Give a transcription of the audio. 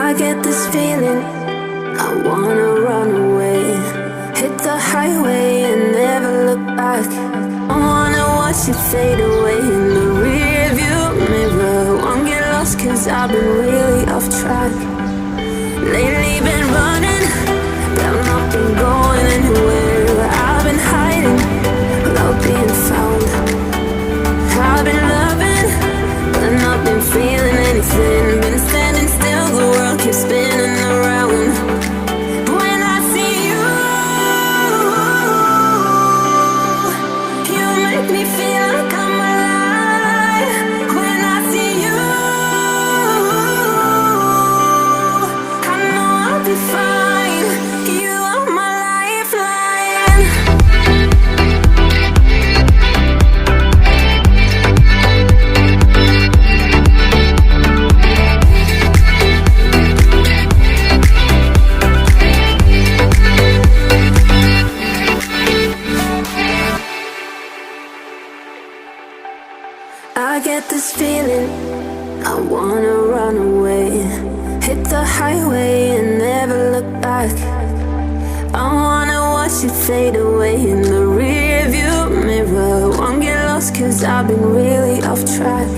I get this feeling, I wanna run away. Hit the highway and never look back. I wanna watch it fade away in the rear view mirror. Won't get lost cause I've been really off track. Lately been running, but I've not been going anywhere. I've been hiding without being found. I've been loving, but not been feeling anything. Been standing still, the world keeps spinning around. But when I see you, you make me feel like I'm alive. When I see you, I know I'll be fine. You are my lifeline. I get this feeling, I wanna run away. Hit the highway and never look back. I wanna watch it fade away in the rear view mirror. Won't get lost cause I've been really off track.